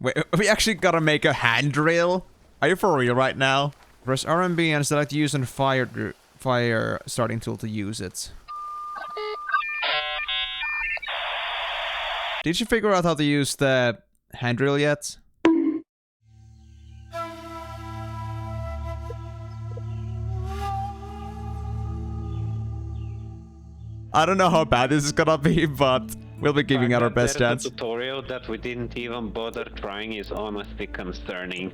Wait, we actually gotta make a hand drill? Are you for real right now? Press RMB and select use and fire starting tool to use it. Did you figure out how to use the hand drill yet? I don't know how bad this is gonna be, but we'll be giving it our best chance. The tutorial that we didn't even bother trying is honestly concerning.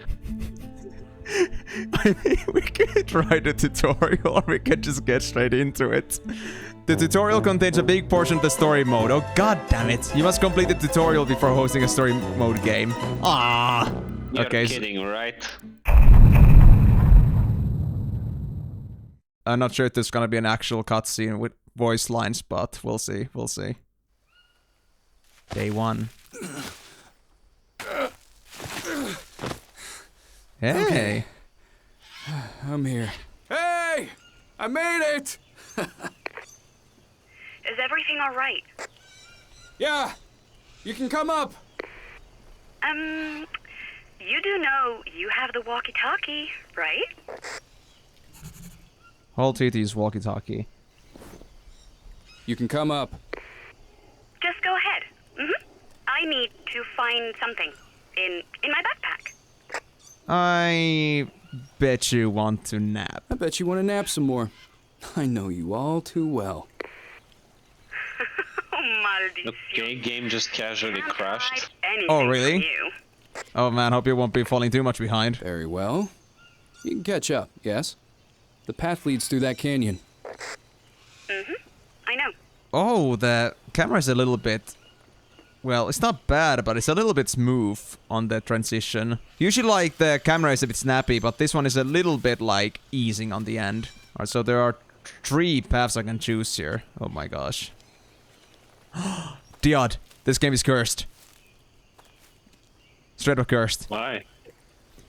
I mean, we could try the tutorial or we could just get straight into it. The tutorial contains a big portion of the story mode. Oh god damn it. You must complete the tutorial before hosting a story mode game. Ah. You're okay, kidding, right? I'm not sure if there's gonna be an actual cutscene with voice lines, but we'll see, we'll see. Day 1. Hey! Okay. I'm here. Hey! I made it! Is everything alright? Yeah! You can come up! You do know you have the walkie-talkie, right? Hold TT's walkie-talkie. You can come up. Just go ahead. I need to find something in my backpack. I bet you want to nap. I bet you want to nap some more. I know you all too well. Okay, game just casually crashed. Oh, really? Oh man, hope you won't be falling too much behind. Very well. You can catch up, yes? The path leads through that canyon. I know. Oh, the camera's a little bit... Well, it's not bad, but it's a little bit smooth on the transition. Usually, like, the camera is a bit snappy, but this one is a little bit, like, easing on the end. Alright, so there are 3 paths I can choose here. Oh my gosh. DeoD, this game is cursed. Straight up cursed. Why?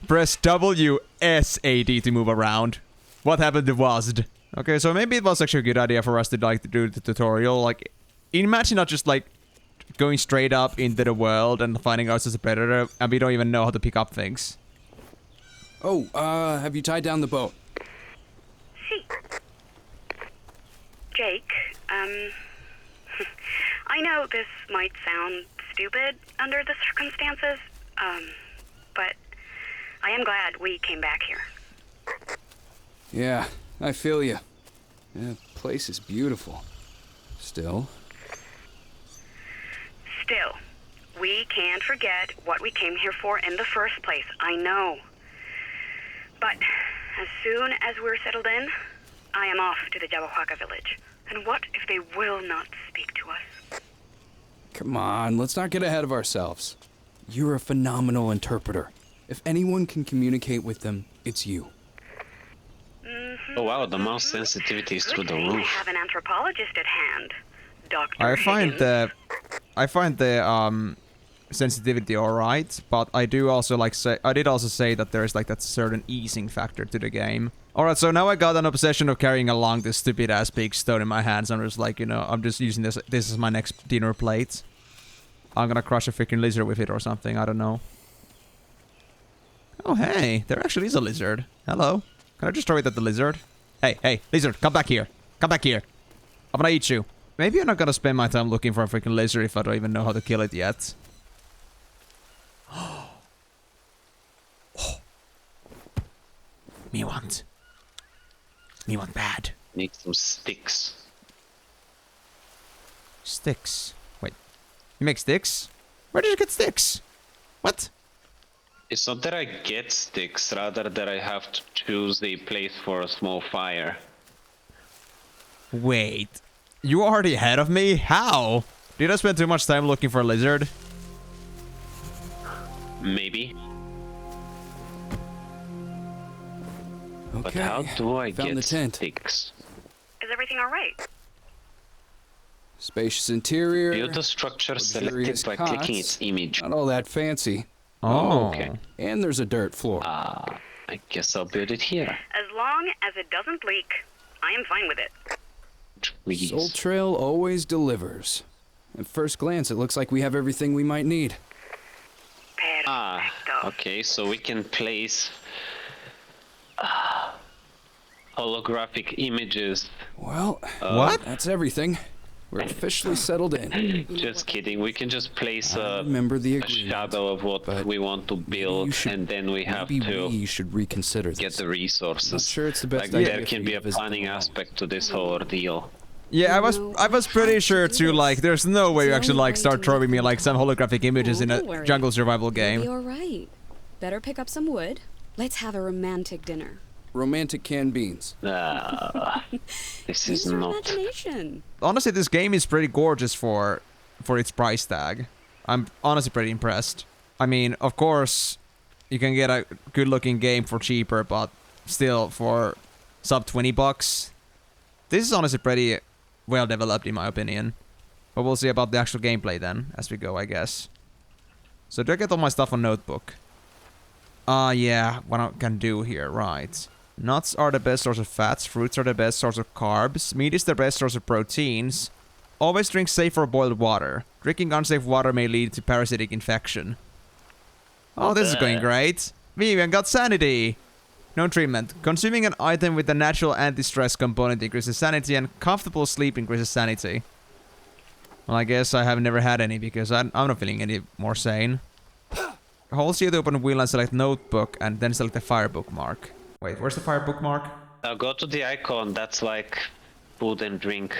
Press WSAD to move around. What happened to WASD? Okay, so maybe it was actually a good idea for us to, like, to do the tutorial. Like, imagine not just, like, going straight up into the world and finding us as a predator, and we don't even know how to pick up things. Oh, have you tied down the boat? See. Jake, I know this might sound stupid under the circumstances, but I am glad we came back here. Yeah, I feel you. The place is beautiful. Still, we can't forget what we came here for in the first place, I know. But as soon as we're settled in, I am off to the Jabberwock village. And what if they will not speak to us? come on, let's not get ahead of ourselves. You're a phenomenal interpreter. If anyone can communicate with them, it's you. Oh wow, the mouse sensitivity is through the roof. I have an anthropologist at hand, Dr. I find the sensitivity alright, but I do also like I did also say that there is like that certain easing factor to the game. Alright, so now I got an obsession of carrying along this stupid ass big stone in my hands. I'm just like, you know, I'm just using this is my next dinner plate. I'm gonna crush a freaking lizard with it or something, I don't know. Oh hey, there actually is a lizard. Hello. Can I just throw it at the lizard? Hey, lizard, come back here. Come back here. I'm gonna eat you. Maybe I'm not gonna spend my time looking for a freaking lizard if I don't even know how to kill it yet. Me want bad. Need some sticks. Sticks. Wait. You make sticks? Where did you get sticks? What? It's not that I get sticks, rather that I have to choose a place for a small fire. Wait. You already ahead of me? How? Did I spend too much time looking for a lizard? Maybe. Okay. But how do I Found get the tent. sticks? Is everything all right? Spacious interior. View the structure luxurious selected by clicking cots. its image. Not all that fancy. Oh. Okay. And there's a dirt floor. I guess I'll build it here. As long as it doesn't leak, I am fine with it. Trees. Soul Trail always delivers. At first glance, it looks like we have everything we might need. though. Okay, so we can place holographic images. Well, What? that's everything. We're officially settled in. Just kidding. We can just place I a remember the a agreement, shadow of what but we want to build, and then we have maybe to we should reconsider this. get the resources. Not sure it's the best like idea there for can you be to a visit planning them alone. aspect to this whole ordeal. Yeah, I was pretty sure too. Like, there's no way you actually like start throwing me like some holographic images in don't a worry. jungle survival game. You're right. Better pick up some wood. Let's have a romantic dinner. Romantic canned beans. This Use is your not. imagination. Honestly, this game is pretty gorgeous for its price tag. I'm honestly pretty impressed. I mean, of course, you can get a good-looking game for cheaper, but still, for sub $20, this is honestly pretty well developed in my opinion. But we'll see about the actual gameplay then, as we go, I guess. So do I get all my stuff on notebook? Yeah, what I can do here, right. Nuts are the best source of fats, fruits are the best source of carbs, meat is the best source of proteins. Always drink safe or boiled water. Drinking unsafe water may lead to parasitic infection. Oh, this is going great. We even got sanity. No treatment. Consuming an item with a natural anti-stress component increases sanity, and comfortable sleep increases sanity. Well, I guess I have never had any because I'm not feeling any more sane. Hold C to open wheel and select notebook, and then select the fire bookmark. Wait, where's the fire bookmark? Go to the icon. That's like food and drink.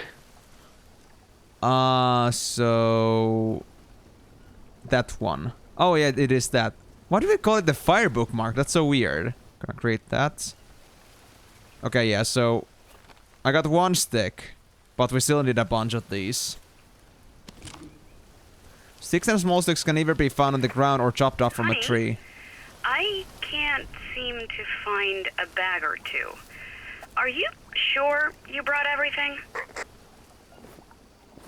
So that one. Oh yeah, it is that. Why do we call it the fire bookmark? That's so weird. Gonna create that. Okay, yeah, so I got one stick, but we still need a bunch of these. Sticks and small sticks can either be found on the ground or chopped off from a Honey? tree. I can't seem to find a bag or two. Are you sure you brought everything?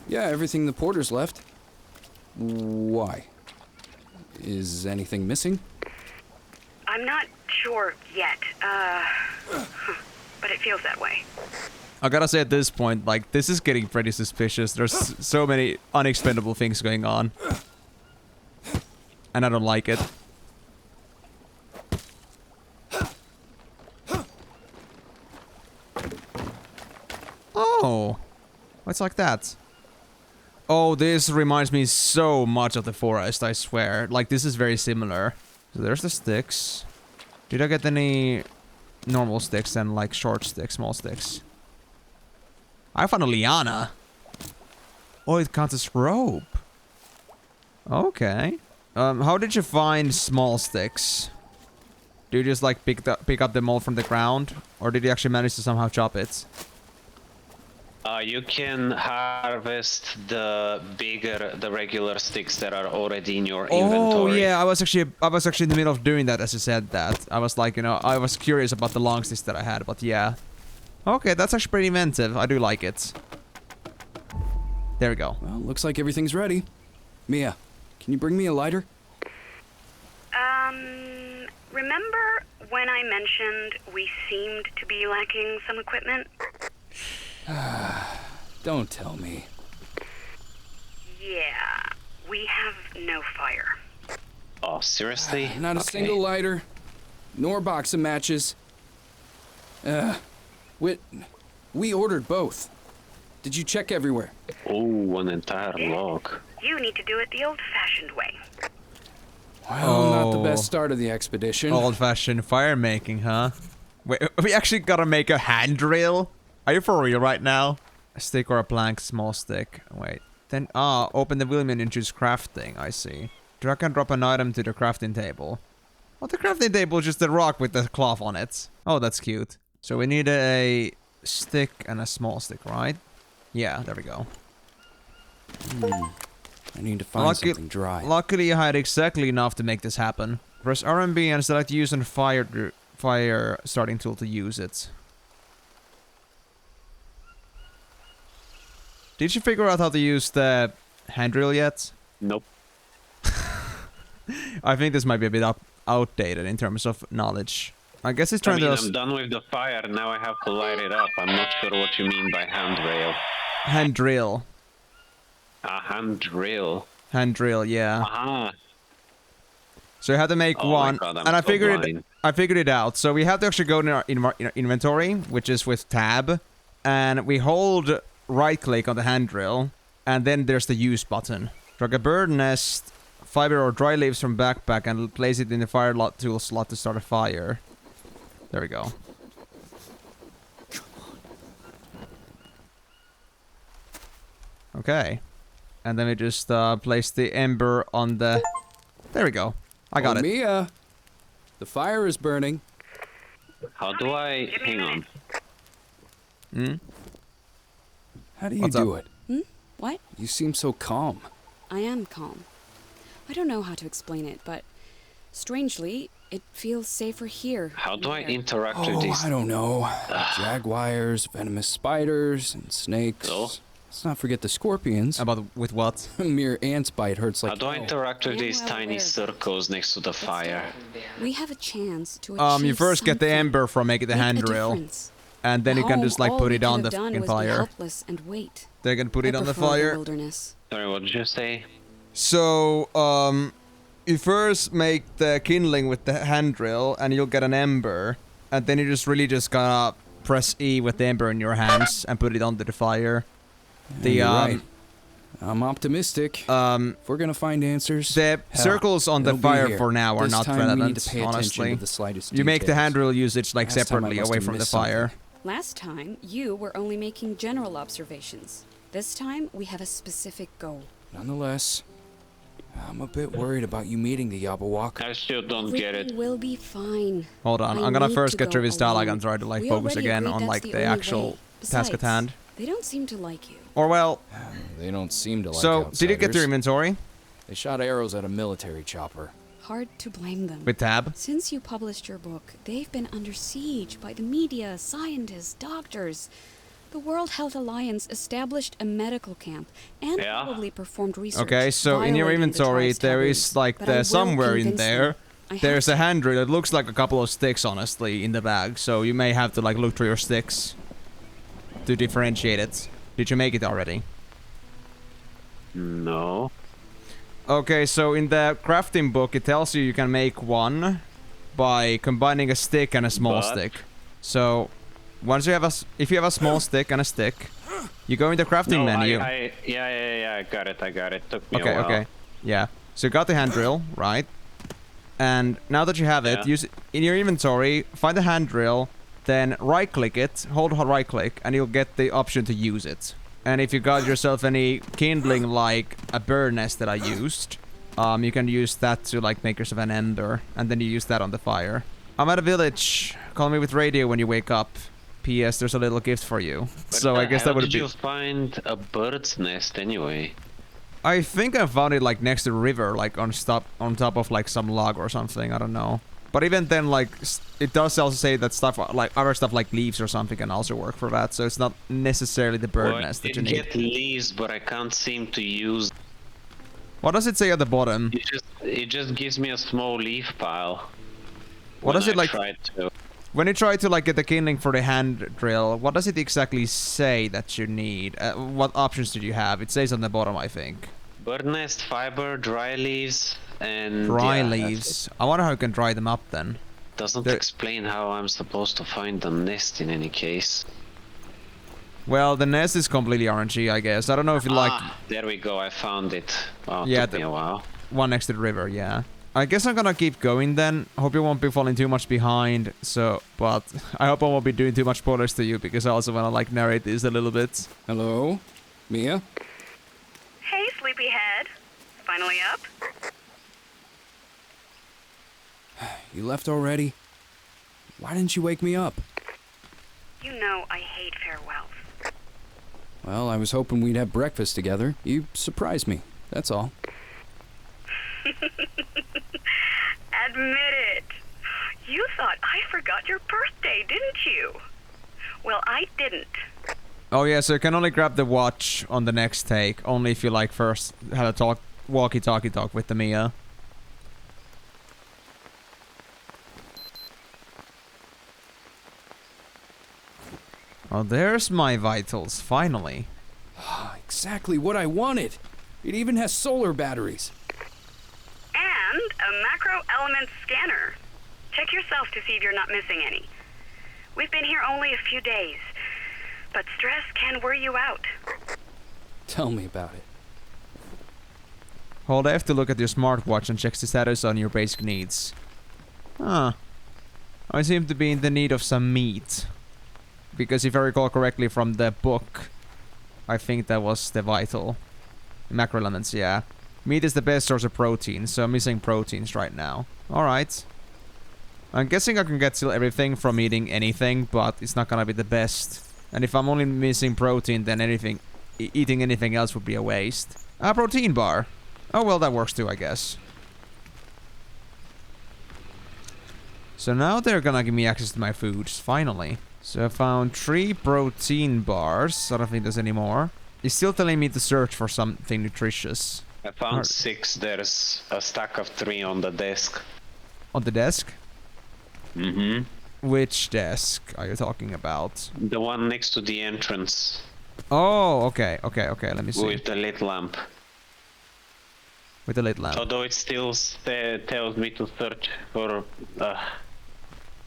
Yeah, everything the porters left. Why? Is anything missing? I'm not sure yet. But it feels that way. I gotta say at this point, like, this is getting pretty suspicious. There's so many unexplainable things going on. And I don't like it. Oh! What's like that? Oh, this reminds me so much of the forest, I swear. Like, this is very similar. So there's the sticks. Did I get any normal sticks and, like, short sticks, small sticks? I found a liana. Oh, it counts as rope. Okay. How did you find small sticks? Do you just, like, pick up them all from the ground? Or did you actually manage to somehow chop it? You can harvest the regular sticks that are already in your inventory. Oh yeah, I was actually in the middle of doing that as you said that. I was like, you know, I was curious about the long sticks that I had, but yeah. Okay, that's actually pretty inventive. I do like it. There we go. Well, looks like everything's ready. Mia, can you bring me a lighter? Remember when I mentioned we seemed to be lacking some equipment? Don't tell me. Yeah, we have no fire. Oh, seriously? Not a Okay. single lighter, nor box of matches. We ordered both. Did you check everywhere? Oh, an entire log. You need to do it the old-fashioned way. Well, not the Oh. best start of the expedition. Old-fashioned fire making, huh? Wait, we actually gotta make a hand drill? Are you for real right now? A stick or a plank, small stick. Wait. Then, open the wheel menu and choose crafting, I see. Drag and drop an item to the crafting table. Oh, the crafting table is just a rock with the cloth on it. Oh, that's cute. So we need a stick and a small stick, right? Yeah, there we go. I need to find something dry. Luckily, I had exactly enough to make this happen. Press RMB and select use on fire starting tool to use it. Did you figure out how to use the hand drill yet? Nope. I think this might be a bit outdated in terms of knowledge. I guess it's I trying mean, to... I'm done with the fire, now I have to light it up. I'm not sure what you mean by handrail. Hand drill. A hand drill. Hand drill, yeah. Aha. So you have to make Oh my one, God, I'm and so blind. I figured it out. So we have to actually go in our inventory, which is with tab, and we hold right click on the hand drill, and then there's the use button. Drag a bird nest, fiber or dry leaves from backpack, and place it in the fire tool slot to start a fire. There we go. Okay. And then we just place the ember on the... There we go. I got it. Mia, the fire is burning. How do I... Hang on. Hmm? How do you What's do up? it? What? You seem so calm. I am calm. I don't know how to explain it, but strangely, it feels safer here. How do I than there. interact with Oh, these? I don't know. Jaguars, venomous spiders, and snakes. Oh. Let's not forget the scorpions. About with what? A mere ant's bite hurts like How do I hell. interact with I'm these well tiny aware of that. circles next to the fire? We have a chance to achieve You first get the something. ember from making the Make hand a drill, difference. and then you can just like All put we it on could the have done fucking was be fire. helpless and wait. They can put I it on the prefer fire. wilderness. Sorry, what did you say? So, you first make the kindling with the hand drill, and you'll get an ember, and then you just gotta press E with the ember in your hands and put it onto the fire. The You're right. I'm optimistic. If we're gonna find answers, the hell, circles on the they'll be fire here. for now are This not time we need relevant, to pay attention honestly. to the slightest You make the details. hand drill usage like Last time I separately must away have from the missed fire. Last time, you were only making general observations. This time, we have a specific goal. Nonetheless, I'm a bit worried about you meeting the Yabawaka. I still don't get it. Everything will be fine. Hold on, I I'm gonna need first to get go through his dialogue alone. and try to like We focus already again agreed on that's like the the only actual way. task at Besides, hand. They don't seem to like you. Or well, They don't seem to like so outsiders. did you get your inventory They shot arrows at a military chopper. Hard to blame them. with tab? Since you published your book, they've been under siege by the media, scientists, doctors. The World Health Alliance established a medical camp and Yeah. probably performed research. Okay, so in your violating the inventory tribe's there taboos. is like But I will somewhere in convince there. them. I have There's a to. hand drill. It looks like a couple of sticks, honestly, in the bag. So you may have to like look through your sticks to differentiate it. Did you make it already? No. Okay, so in the crafting book, it tells you can make one by combining a stick and a small But- stick. So once you have if you have a small stick and a stick, you go in the crafting No, menu. yeah, I got it. Took me a Okay, while. okay. Yeah. So you got the hand drill, right? And now that you have it, Yeah. use it in your inventory, find the hand drill, then right click it, hold right click, and you'll get the option to use it. And if you got yourself any kindling like a bird nest that I used, you can use that to like make yourself an ember, and then you use that on the fire. I'm at a village. Call me with radio when you wake up. P.S. There's a little gift for you. But So I guess that would did be. you find a bird's nest anyway? I think I found it like next to the river, like on top of like some log or something. I don't know. But even then, like it does also say that stuff like other stuff like leaves or something can also work for that. So it's not necessarily the bird Well, nest that I you did need. get leaves, but I can't seem to use. What does it say at the bottom? It just gives me a small leaf pile. What does when it I like? tried to. When you try to like get the kindling for the hand drill, what does it exactly say that you need? What options did you have? It says on the bottom, I think. Bird nest, fiber, dry leaves, and Dry yeah, that's it. leaves. I wonder how you can dry them up then. Doesn't There- explain how I'm supposed to find the nest in any case. Well, the nest is completely RNG, I guess. I don't know if you like There we go. I found it. Wow, it Yeah, took me a while. one next to the river, yeah. I guess I'm gonna keep going then. Hope you won't be falling too much behind. So, but I hope I won't be doing too much spoilers to you because I also wanna like narrate this a little bit. Hello? Mia? Hey, sleepyhead. Finally up? You left already? Why didn't you wake me up? You know I hate farewells. Well, I was hoping we'd have breakfast together. You surprised me, that's all. Admit it. You thought I forgot your birthday, didn't you? Well, I didn't. Oh yeah, so you can only grab the watch on the next take, only if you like first have a walkie-talkie talk with the Mia. Oh, there's my vitals, finally. Exactly what I wanted. It even has solar batteries. And a macro supplement scanner. Check yourself to see if you're not missing any. We've been here only a few days, but stress can wear you out. Tell me about it. Hold F to look at your smartwatch and checks the status on your basic needs. Huh. I seem to be in the need of some meat. Because if I recall correctly from the book, I think that was the vital. Macroelements, yeah. Meat is the best source of protein, so I'm missing proteins right now. Alright. I'm guessing I can get still everything from eating anything, but it's not gonna be the best. And if I'm only missing protein, then eating anything else would be a waste. A protein bar. Oh well, that works too, I guess. So now they're gonna give me access to my foods, finally. So I found 3 protein bars. I don't think there's any more. It's still telling me to search for something nutritious. I found 6. There's a stack of 3 on the desk. On the desk? Mm-hmm. Which desk are you talking about? The one next to the entrance. Oh, okay, let me see. With the lit lamp. With the lit lamp. Although it still tells me to search for...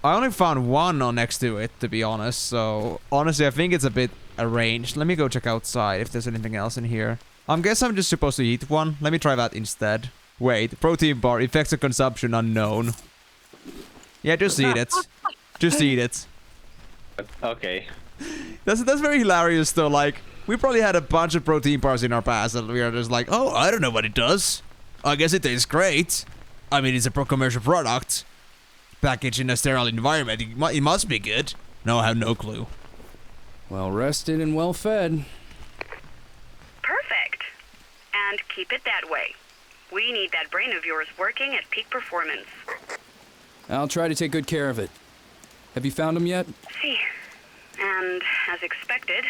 I only found 1 next to it, to be honest, so... Honestly, I think it's a bit arranged. Let me go check outside if there's anything else in here. I guess I'm just supposed to eat one. Let me try that instead. Wait, protein bar, effects of consumption unknown. Yeah, just eat it. Just eat it. Okay. That's very hilarious though, like, we probably had a bunch of protein bars in our past and we are just like, oh, I don't know what it does. I guess it tastes great. I mean, it's a commercial product. Packaged in a sterile environment, it must be good. No, I have no clue. Well rested and well fed. Perfect. And keep it that way. We need that brain of yours working at peak performance. I'll try to take good care of it. Have you found them yet? See, and as expected,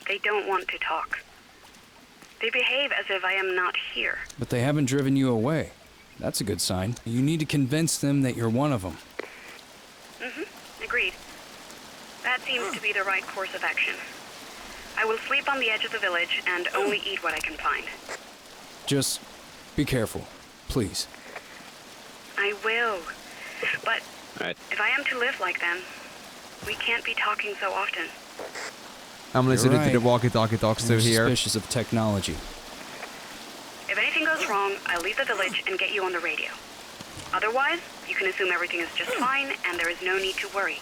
they don't want to talk. They behave as if I am not here. But they haven't driven you away. That's a good sign. You need to convince them that you're one of them. Agreed. That seems to be the right course of action. I will sleep on the edge of the village and only eat what I can find. Just be careful, please. I will. But Right. if I am to live like them, we can't be talking so often. I'm listening You're to the right. walkie-talkie talks too You're here. suspicious of technology. If anything goes wrong, I'll leave the village and get you on the radio. Otherwise, you can assume everything is just fine and there is no need to worry.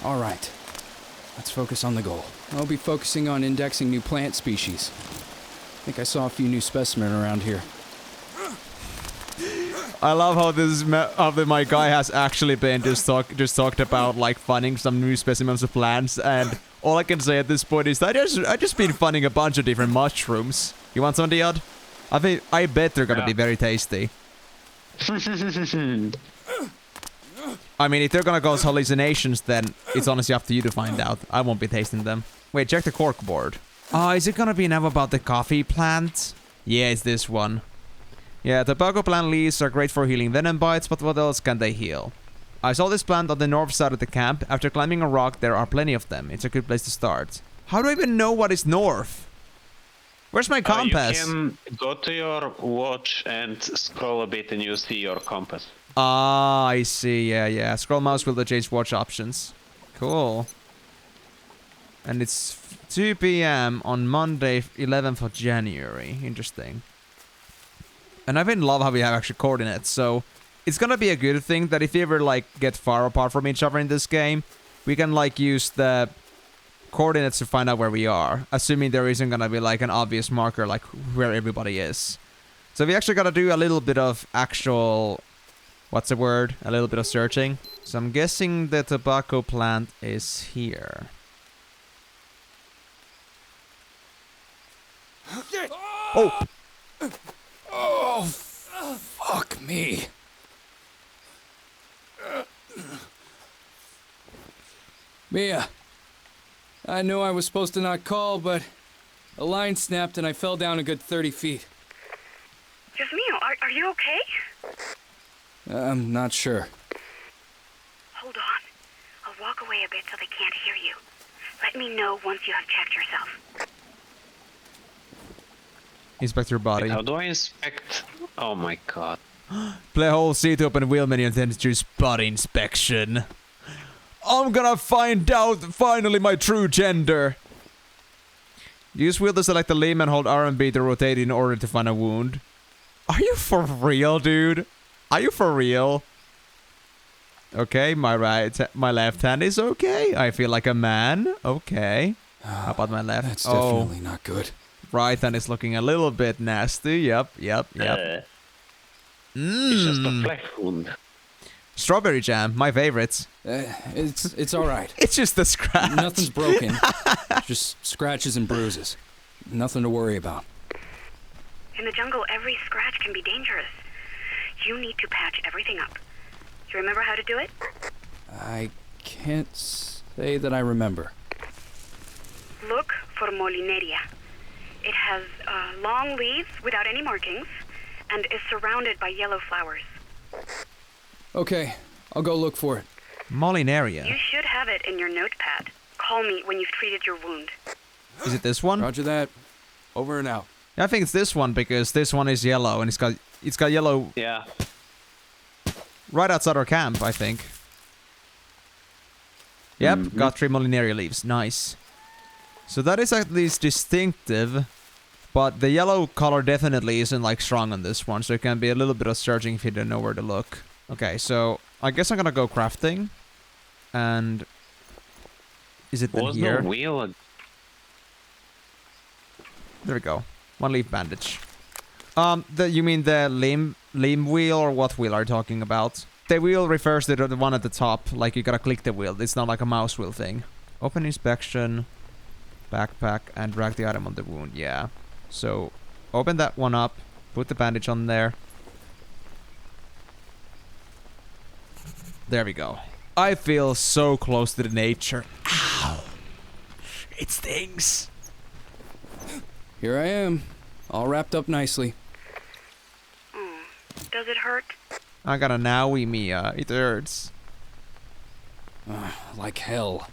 All right. Let's focus on the goal. I'll be focusing on indexing new plant species. I think I saw a few new specimens around here. I love how my guy has actually been just talked about like finding some new specimens of plants, and all I can say at this point is that I just been finding a bunch of different mushrooms. You want some, DeoD? I bet they're gonna be very tasty. I mean, if they're gonna cause hallucinations, then it's honestly up to you to find out. I won't be tasting them. Wait, check the corkboard. Is it gonna be now about the coffee plant? Yeah, it's this one. Yeah, tobacco plant leaves are great for healing venom bites, but what else can they heal? I saw this plant on the north side of the camp. After climbing a rock, there are plenty of them. It's a good place to start. How do I even know what is north? Where's my compass? You can go to your watch and scroll a bit and you see your compass. Ah, I see. Yeah. Scroll mouse wheel to change watch options. Cool. And it's 2 p.m. on Monday, 11th of January. Interesting. And I even love how we have actual coordinates, so it's gonna be a good thing that if you ever like get far apart from each other in this game, we can like use the coordinates to find out where we are, assuming there isn't gonna be like an obvious marker like where everybody is. So we actually gotta do a little bit of actual, what's the word? A little bit of searching. So I'm guessing the tobacco plant is here. Oh! Oh, fuck me. Mia, I know I was supposed to not call, but a line snapped and I fell down a good 30 feet. Just Mio, are you okay? I'm not sure. Hold on. I'll walk away a bit so they can't hear you. Let me know once you have checked yourself. Inspect your body. How do I inspect? Oh my god. Play whole C to open wheel menu and then choose body inspection. I'm gonna find out finally my true gender. Use wheel to select the limb and hold R and B to rotate in order to find a wound. Are you for real, dude? Are you for real? Okay, my left hand is okay. I feel like a man. Okay. How about my left? That's definitely not good. Right hand is looking a little bit nasty. Yep. It's just a flesh wound. Strawberry jam, my favorites. It's all right. It's just a scratch. Nothing's broken. Just scratches and bruises. Nothing to worry about. In the jungle, every scratch can be dangerous. You need to patch everything up. You remember how to do it? I can't say that I remember. Look for Molineria. It has long leaves without any markings and is surrounded by yellow flowers. Okay, I'll go look for it. Molinaria. You should have it in your notepad. Call me when you've treated your wound. Is it this one? Roger that. Over and out. I think it's this one because this one is yellow and it's got yellow Yeah. right outside our camp, I think. Yep, got 3 Molinaria leaves. Nice. So that is at least distinctive, but the yellow color definitely isn't like strong on this one, so it can be a little bit of searching if you don't know where to look. Okay, so I guess I'm gonna go crafting, and is it in Was here? no wheel? There we go. 1 leaf bandage. You mean the limb wheel, or what wheel are you talking about? The wheel refers to the one at the top, like you gotta click the wheel. It's not like a mouse wheel thing. Open inspection, backpack, and drag the item on the wound. Yeah. So, open that one up, put the bandage on there. There we go. I feel so close to the nature. Ow! It stings. Here I am, all wrapped up nicely. Does it hurt? I got a nowie, Mia. It hurts. Like hell.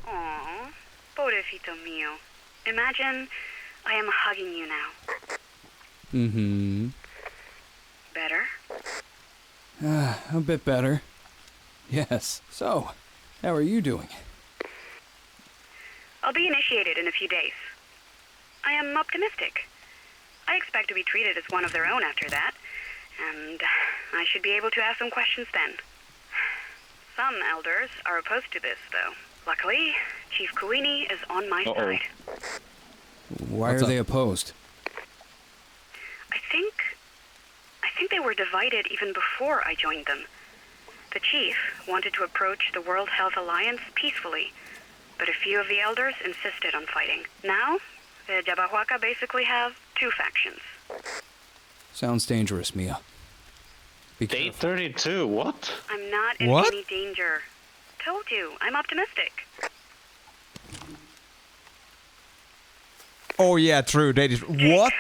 Aww, pobrecito mío. Imagine I am hugging you now. Mm-hmm. Better? A bit better. Yes. So, how are you doing? I'll be initiated in a few days. I am optimistic. I expect to be treated as one of their own after that, and I should be able to ask some questions then. Some elders are opposed to this, though. Luckily, Chief Kuini is on my side. Why are they opposed? I think they were divided even before I joined them. The chief wanted to approach the World Health Alliance peacefully, but a few of the elders insisted on fighting. Now, the Jabahuaca basically have 2 factions. Sounds dangerous, Mia. Be Day careful. 32, what? I'm not in What? any danger. Told you, I'm optimistic. Oh yeah, true. They did. What?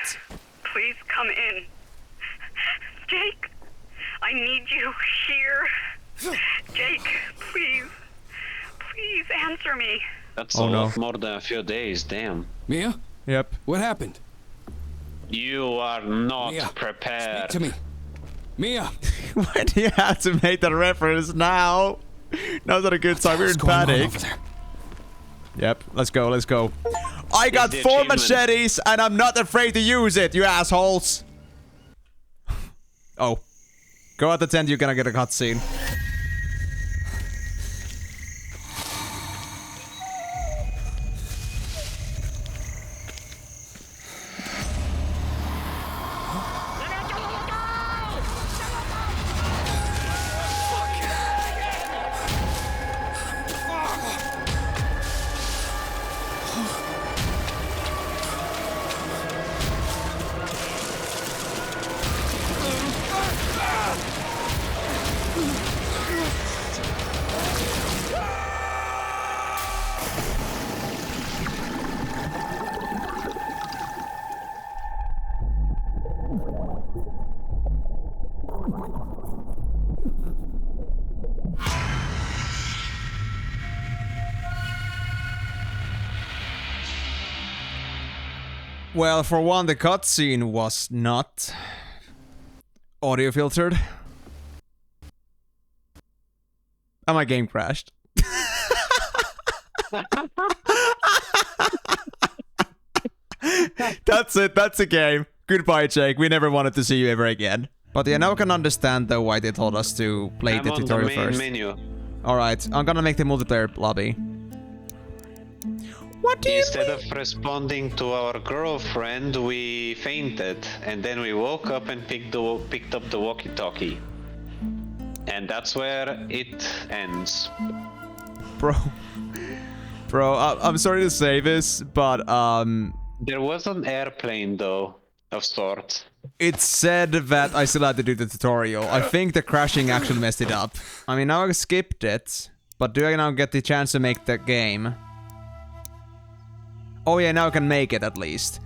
Please come in. Jake, I need you here. Jake, please. Please answer me. That's Oh, a no. lot more than a few days, damn. Mia? Yep. What happened? You are not Mia, prepared. Speak to me. Mia! Why do you have to make that reference now? Now's not a good time. We're in What's going on panic. over there? Yep, let's go, let's go. I got the 4 achievement. machetes and I'm not afraid to use it, you assholes. Oh. Go out the tent, you're gonna get a cutscene. Well, for one, the cutscene was not Audio filtered. And my game crashed. That's it, that's a game. Goodbye, Jake. We never wanted to see you ever again. But yeah, now I can understand though why they told us to play the tutorial first. Menu. Alright, I'm gonna make the multiplayer lobby. What do you Instead of responding to our girlfriend, we fainted, and then we woke up and picked up the walkie-talkie. And that's where it ends. Bro, I'm sorry to say this, but There was an airplane though, of sorts. it said that I still had to do the tutorial. I think the crashing actually messed it up. I mean, now I skipped it, but do I now get the chance to make the game? Oh yeah, now I can make it at least.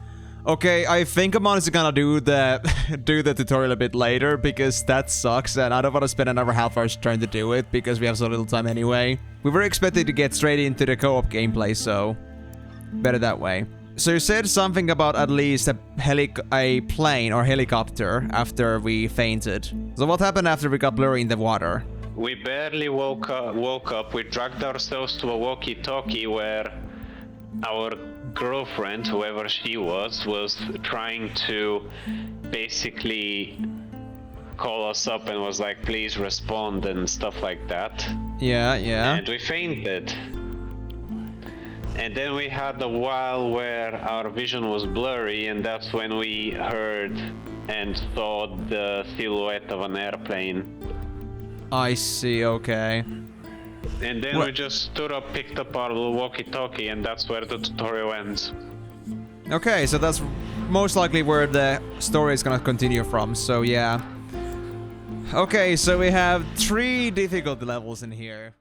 Okay, I think I'm honestly gonna do the tutorial a bit later because that sucks and I don't want to spend another half hour trying to do it because we have so little time anyway. We were expected to get straight into the co-op gameplay, so better that way. So you said something about at least a plane or helicopter after we fainted. So what happened after we got blurry in the water? We barely woke up. We dragged ourselves to a walkie-talkie where our girlfriend, whoever she was trying to basically call us up and was like, please respond and stuff like that. Yeah. And we fainted. And then we had a while where our vision was blurry, and that's when we heard and saw the silhouette of an airplane. I see, okay. And then we just stood up, picked up our little walkie-talkie, and that's where the tutorial ends. Okay, so that's most likely where the story is gonna continue from, so yeah. Okay, so we have 3 difficulty levels in here.